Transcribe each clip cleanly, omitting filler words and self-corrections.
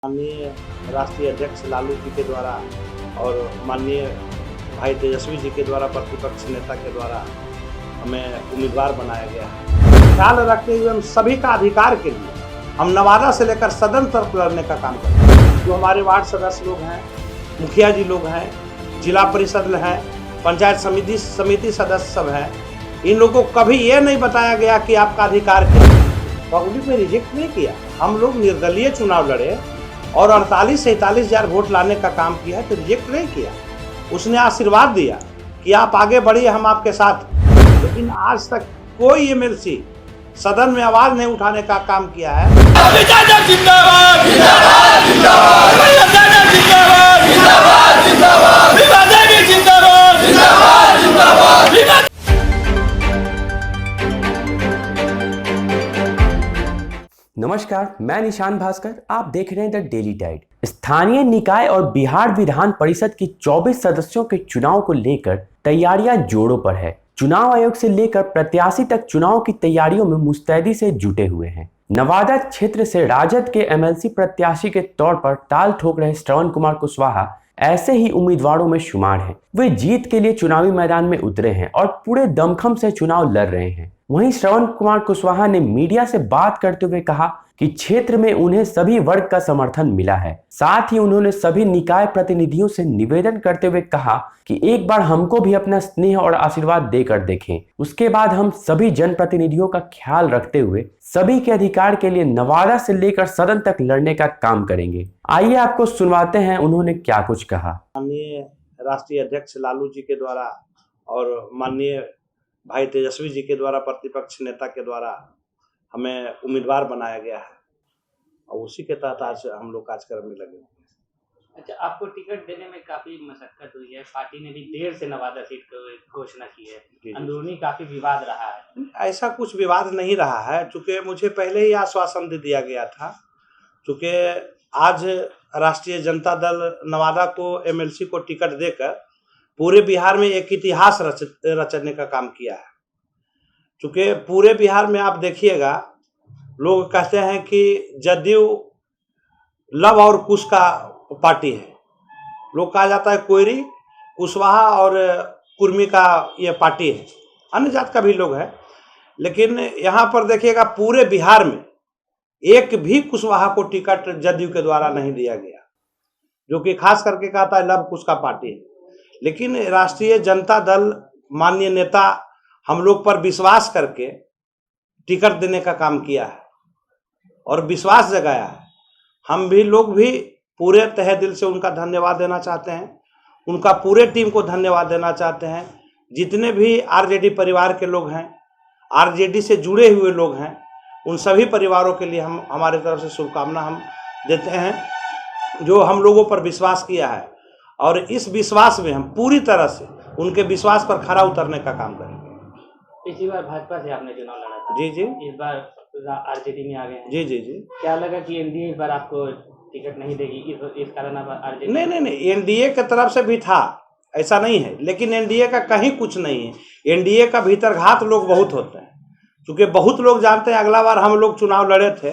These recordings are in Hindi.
माननीय राष्ट्रीय अध्यक्ष लालू जी के द्वारा और माननीय भाई तेजस्वी जी के द्वारा प्रतिपक्ष नेता के द्वारा हमें उम्मीदवार बनाया गया है। ख्याल रखते हुए हम सभी का अधिकार के लिए हम नवादा से लेकर सदन तक लड़ने का काम करते हैं। जो हमारे वार्ड सदस्य लोग हैं, मुखिया जी लोग हैं, जिला परिषद हैं, पंचायत समिति सदस्य सब हैं, इन लोगों को कभी ये नहीं बताया गया कि आपका अधिकार क्या है। पब्लिक में रिजेक्ट नहीं किया। हम लोग निर्दलीय चुनाव लड़े और 48 से 47 हजार वोट लाने का काम किया है, तो रिजेक्ट नहीं किया। उसने आशीर्वाद दिया कि आप आगे बढ़िए, हम आपके साथ। लेकिन आज तक कोई एमएलसी सदन में आवाज नहीं उठाने का काम किया है। नमस्कार, मैं निशान भास्कर। आप देख रहे हैं द डेली टाइड। स्थानीय निकाय और बिहार विधान परिषद की 24 सदस्यों के चुनाव को लेकर तैयारियां जोरों पर है। चुनाव आयोग से लेकर प्रत्याशी तक चुनाव की तैयारियों में मुस्तैदी से जुटे हुए हैं। नवादा क्षेत्र से राजद के एमएलसी प्रत्याशी के तौर पर ताल ठोक रहे श्रवण कुमार कुशवाहा ऐसे ही उम्मीदवारों में शुमार हैं। वे जीत के लिए चुनावी मैदान में उतरे हैं और पूरे दमखम से चुनाव लड़ रहे हैं। वहीं श्रवण कुमार कुशवाहा ने मीडिया से बात करते हुए कहा कि क्षेत्र में उन्हें सभी वर्ग का समर्थन मिला है। साथ ही उन्होंने सभी निकाय प्रतिनिधियों से निवेदन करते हुए कहा कि एक बार हमको भी अपना स्नेह और आशीर्वाद देकर देखें, उसके बाद हम सभी जनप्रतिनिधियों का ख्याल रखते हुए सभी के अधिकार के लिए नवादा से लेकर सदन तक लड़ने का काम करेंगे। आइए आपको सुनवाते हैं उन्होंने क्या कुछ कहा। माननीय राष्ट्रीय अध्यक्ष लालू जी के द्वारा और माननीय भाई तेजस्वी जी के द्वारा प्रतिपक्ष नेता के द्वारा हमें उम्मीदवार बनाया गया है और उसी के तहत आज हम लोग कार्यक्रम में लगे। अच्छा, आपको टिकट देने में काफी मशक्कत हुई है। पार्टी ने भी देर से नवादा सीट की घोषणा की है, अंदरूनी काफी विवाद रहा है। ऐसा कुछ विवाद नहीं रहा है, चूँकि मुझे पहले ही आश्वासन दे दिया गया था। चूँकि आज राष्ट्रीय जनता दल नवादा को एमएलसी को टिकट देकर पूरे बिहार में एक इतिहास रचने का काम किया है। चूँकि पूरे बिहार में आप देखिएगा, लोग कहते हैं कि जदयू लव और कुश का पार्टी है। लोग कहा जाता है कोयरी, कुशवाहा और कुर्मी का ये पार्टी है, अन्य जात का भी लोग है। लेकिन यहाँ पर देखिएगा पूरे बिहार में एक भी कुशवाहा को टिकट जदयू के द्वारा नहीं दिया गया, जो कि खास करके कहता है लव कुश का पार्टी है। लेकिन राष्ट्रीय जनता दल माननीय नेता हम लोग पर विश्वास करके टिकट देने का काम किया है और विश्वास जगाया है। हम भी लोग भी पूरे तहे दिल से उनका धन्यवाद देना चाहते हैं, उनका पूरे टीम को धन्यवाद देना चाहते हैं। जितने भी आरजेडी परिवार के लोग हैं, आरजेडी से जुड़े हुए लोग हैं, उन सभी परिवारों के लिए हम हमारे तरफ से शुभकामना हम देते हैं, जो हम लोगों पर विश्वास किया है। और इस विश्वास में हम पूरी तरह से उनके विश्वास पर खरा उतरने का काम करेंगे। पिछली बार भाजपा से आपने चुनाव लड़ा था, जी जी। इस बार आरजेडी में आ गए हैं। जी जी जी। क्या लगा कि एनडीए इस बार आपको टिकट नहीं देगी, इस कारण आप आरजेडी? नहीं, एनडीए की तरफ से भी था, ऐसा नहीं है। लेकिन एनडीए का कहीं कुछ नहीं है। एनडीए का भीतरघात लोग बहुत होते हैं। क्योंकि बहुत लोग जानते हैं, अगला बार हम लोग चुनाव लड़े थे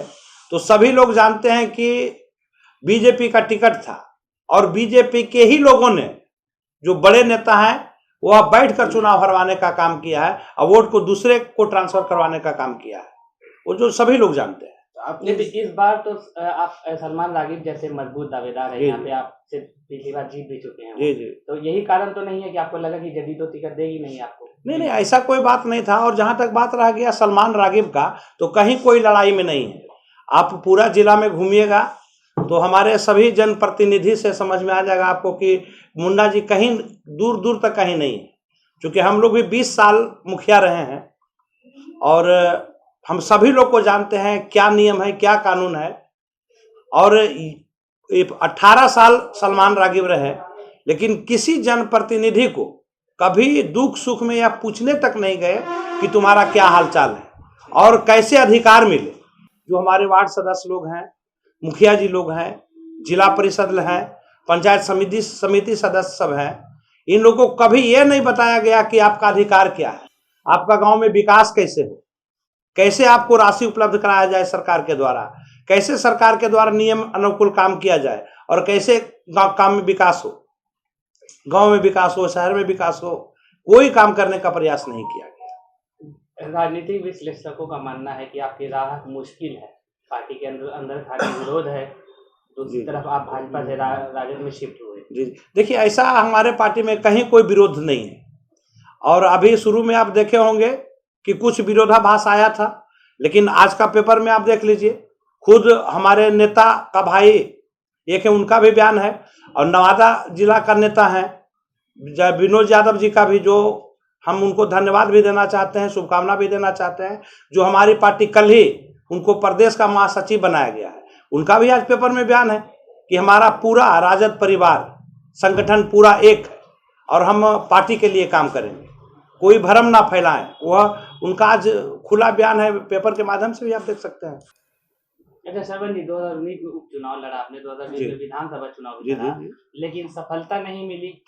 तो सभी लोग जानते हैं कि बीजेपी का टिकट था और बीजेपी के ही लोगों ने, जो बड़े नेता हैं, वह बैठकर चुनाव हरवाने का काम किया है और वोट को दूसरे को ट्रांसफर करवाने का काम किया है, वो जो सभी लोग जानते हैं। आपने इस बार तो आप सलमान रागिब जैसे मजबूत दावेदार हैं, यहाँ पे आप पिछली बार जीत भी चुके हैं। जी जी। तो यही कारण तो नहीं है कि आपको लगा कि जदयू तो टिकट देगी नहीं आपको? नहीं, ऐसा कोई बात नहीं था। और जहां तक बात रह गया सलमान रागिब का, तो कहीं कोई लड़ाई में नहीं है। आप पूरा जिला में घूमिएगा तो हमारे सभी जनप्रतिनिधि से समझ में आ जाएगा आपको कि मुन्ना जी कहीं दूर दूर तक कहीं नहीं है। क्योंकि हम लोग भी 20 साल मुखिया रहे हैं और हम सभी लोग को जानते हैं क्या नियम है, क्या कानून है। और 18 साल सलमान रागिब रहे, लेकिन किसी जनप्रतिनिधि को कभी दुख सुख में या पूछने तक नहीं गए कि तुम्हारा क्या हालचाल है और कैसे अधिकार मिले। जो हमारे वार्ड सदस्य लोग हैं, मुखिया जी लोग हैं, जिला परिषद हैं, पंचायत समिति सदस्य सब हैं, इन लोगों को कभी ये नहीं बताया गया कि आपका अधिकार क्या है, आपका गांव में विकास कैसे हो, कैसे आपको राशि उपलब्ध कराया जाए सरकार के द्वारा, कैसे सरकार के द्वारा नियम अनुकूल काम किया जाए और कैसे काम में विकास हो, गांव में विकास हो, शहर में विकास हो, कोई काम करने का प्रयास नहीं किया गया। राजनीतिक विश्लेषकों का मानना है कि आपकी राह मुश्किल है, पार्टी के अंदर खाली विरोध है, दूसरी तरफ आप भाजपा से राजद में शिफ्ट हुए। जी, देखिए ऐसा हमारे पार्टी में कहीं कोई विरोध नहीं है, और अभी शुरू में आप देखे होंगे कि कुछ विरोधाभास आया था, लेकिन आज का पेपर में आप देख लीजिए, खुद हमारे नेता का भाई एक है, उनका भी बयान है, और नवादा जिला का नेता है विनोद यादव जी का भी, जो हम उनको धन्यवाद भी देना चाहते हैं, शुभकामना भी देना चाहते हैं, जो हमारी पार्टी कल ही उनको प्रदेश का महासचिव बनाया गया है। उनका भी आज पेपर में बयान है कि हमारा पूरा राजद परिवार संगठन पूरा एक है और हम पार्टी के लिए काम करेंगे, कोई भ्रम ना फैलाएं। वह उनका आज खुला बयान है, पेपर के माध्यम से भी आप देख सकते हैं। अच्छा सरवन जी, 2019 में उपचुनाव लड़ा आपने, 2020 में विधानसभा चुनाव लड़ा, लेकिन सफलता नहीं मिली,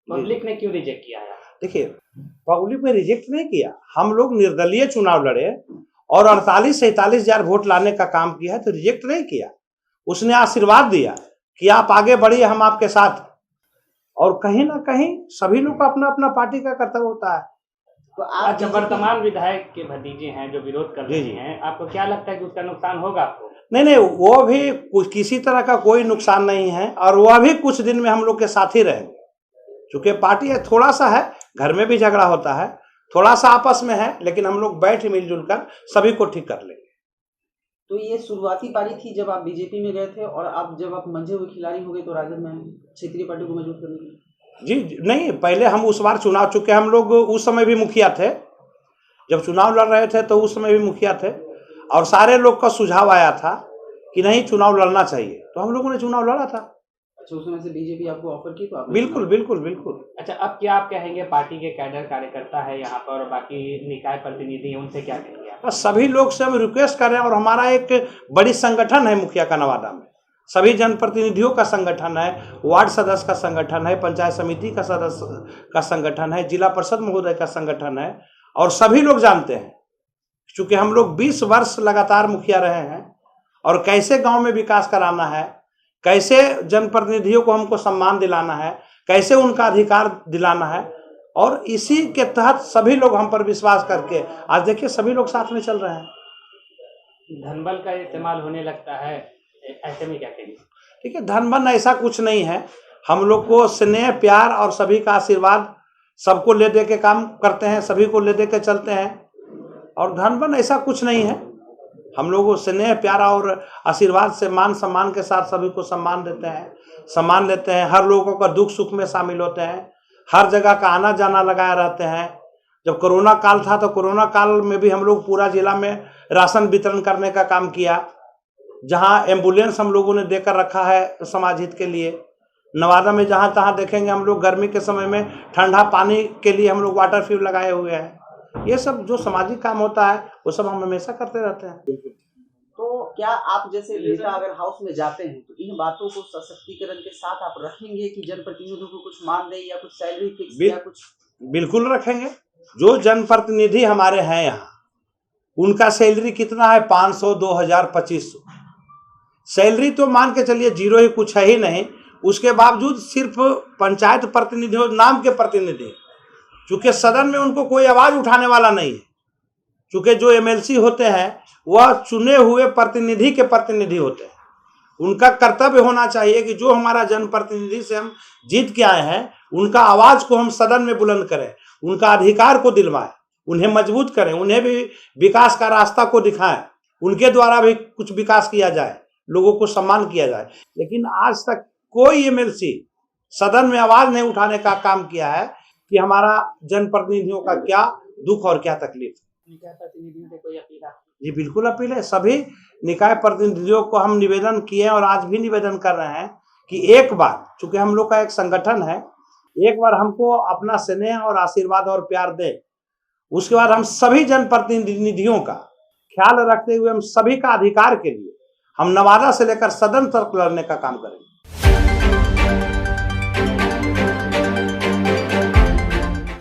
पब्लिक ने क्यों रिजेक्ट किया? देखिए, पब्लिक में रिजेक्ट नहीं किया, हम लोग निर्दलीय चुनाव लड़े और 48 से 47 हजार वोट लाने का काम किया है, तो रिजेक्ट नहीं किया। उसने आशीर्वाद दिया कि आप आगे बढ़िए, हम आपके साथ। और कहीं ना कहीं सभी लोग का अपना अपना पार्टी का कर्तव्य होता है। तो आप जब वर्तमान विधायक के भतीजे हैं जो विरोध कर रहे हैं, आपको क्या लगता है कि उसका नुकसान होगा आपको? नहीं, वो भी किसी तरह का कोई नुकसान नहीं है, और वह भी कुछ दिन में हम लोग के साथ ही रहेंगे। चूंकि पार्टी है, थोड़ा सा है, घर में भी झगड़ा होता है, थोड़ा सा आपस में है, लेकिन हम लोग बैठ मिलजुल कर सभी को ठीक कर लेंगे। तो ये शुरुआती पारी थी जब आप बीजेपी में गए थे, और आप जब आप मंझे हुए खिलाड़ी हो गए तो राजद में क्षेत्रीय पार्टी को मजबूत करने के लिए? जी नहीं, पहले हम उस बार चुनाव, चुके हम लोग उस समय भी मुखिया थे, जब चुनाव लड़ रहे थे तो उस समय भी मुखिया थे, और सारे लोग का सुझाव आया था कि नहीं चुनाव लड़ना चाहिए, तो हम लोगों ने चुनाव लड़ा था। अच्छा, उस समय से बीजेपी आपको ऑफर की तो आप? बिल्कुल बिल्कुल बिल्कुल। अच्छा, अब क्या आप कहेंगे, पार्टी के कैडर कार्यकर्ता है यहाँ पर और बाकी निकाय प्रतिनिधि हैं, उनसे क्या कहेंगे आप? बस सभी लोग से हम रिक्वेस्ट करें, और हमारा एक बड़ी संगठन है मुखिया का नवादा में, सभी जनप्रतिनिधियों का संगठन है, वार्ड सदस्य का संगठन है, पंचायत समिति का सदस्य का संगठन है, जिला परिषद महोदय का संगठन है, और सभी लोग जानते हैं, चूंकि हम लोग 20 वर्ष लगातार मुखिया रहे हैं, और कैसे गांव में विकास कराना है, कैसे जनप्रतिनिधियों को हमको सम्मान दिलाना है, कैसे उनका अधिकार दिलाना है, और इसी के तहत सभी लोग हम पर विश्वास करके आज देखिए सभी लोग साथ में चल रहे हैं। धनबल का इस्तेमाल होने लगता है, ऐसे में क्या कहेंगे? ठीक है, धनबल ऐसा कुछ नहीं है, हम लोग को स्नेह प्यार और सभी का आशीर्वाद, सबको ले दे के काम करते हैं, सभी को ले दे के चलते हैं, और धनबल ऐसा कुछ नहीं है। हम लोग स्नेह प्यार और आशीर्वाद से मान सम्मान के साथ सभी को सम्मान देते हैं, सम्मान लेते हैं, हर लोगों का दुख सुख में शामिल होते हैं, हर जगह का आना जाना लगाए रहते हैं। जब कोरोना काल था तो कोरोना काल में भी हम लोग पूरा जिला में राशन वितरण करने का काम किया, जहां एम्बुलेंस हम लोगों ने देकर रखा है समाज हित के लिए। नवादा में जहां तहां देखेंगे हम लोग गर्मी के समय में ठंडा पानी के लिए हम लोग वाटर फ्यूल लगाए हुए हैं। ये सब जो सामाजिक काम होता है वो सब हम हमेशा करते रहते हैं। तो क्या आप जैसे नेता अगर हाउस में जाते हैं तो इन बातों को सशक्तिकरण के साथ आप रखेंगे कि जनप्रतिनिधियों को कुछ मान दे या कुछ सैलरी फिक्स या कुछ? बिल्कुल रखेंगे। जो जनप्रतिनिधि हमारे हैं यहाँ, उनका सैलरी कितना है? 500, 2000, 2500 सैलरी, तो मान के चलिए जीरो ही, कुछ है ही नहीं। उसके बावजूद सिर्फ पंचायत प्रतिनिधि, नाम के प्रतिनिधि, चूंकि सदन में उनको कोई आवाज उठाने वाला नहीं है, चूंकि जो एमएलसी होते हैं वह चुने हुए प्रतिनिधि के प्रतिनिधि होते हैं। उनका कर्तव्य होना चाहिए कि जो हमारा जनप्रतिनिधि से हम जीत के आए हैं, उनका आवाज को हम सदन में बुलंद करें, उनका अधिकार को दिलवाएं, उन्हें मजबूत करें, उन्हें भी विकास का रास्ता को दिखाएं, उनके द्वारा भी कुछ विकास किया जाए, लोगों को सम्मान किया जाए। लेकिन आज तक कोई एमएलसी सदन में आवाज नहीं उठाने का काम किया है कि हमारा जनप्रतिनिधियों का क्या दुख और क्या तकलीफ है। निकाय प्रतिनिधियों से कोई अपील? जी बिल्कुल अपील है। सभी निकाय प्रतिनिधियों को हम निवेदन किए और आज भी निवेदन कर रहे हैं कि एक बार, चूंकि हम लोग का एक संगठन है, एक बार हमको अपना स्नेह और आशीर्वाद और प्यार दे, उसके बाद हम सभी जनप्रतिनिधियों का ख्याल रखते हुए हम सभी का अधिकार के लिए हम नवादा से लेकर सदन तक लड़ने का काम करेंगे।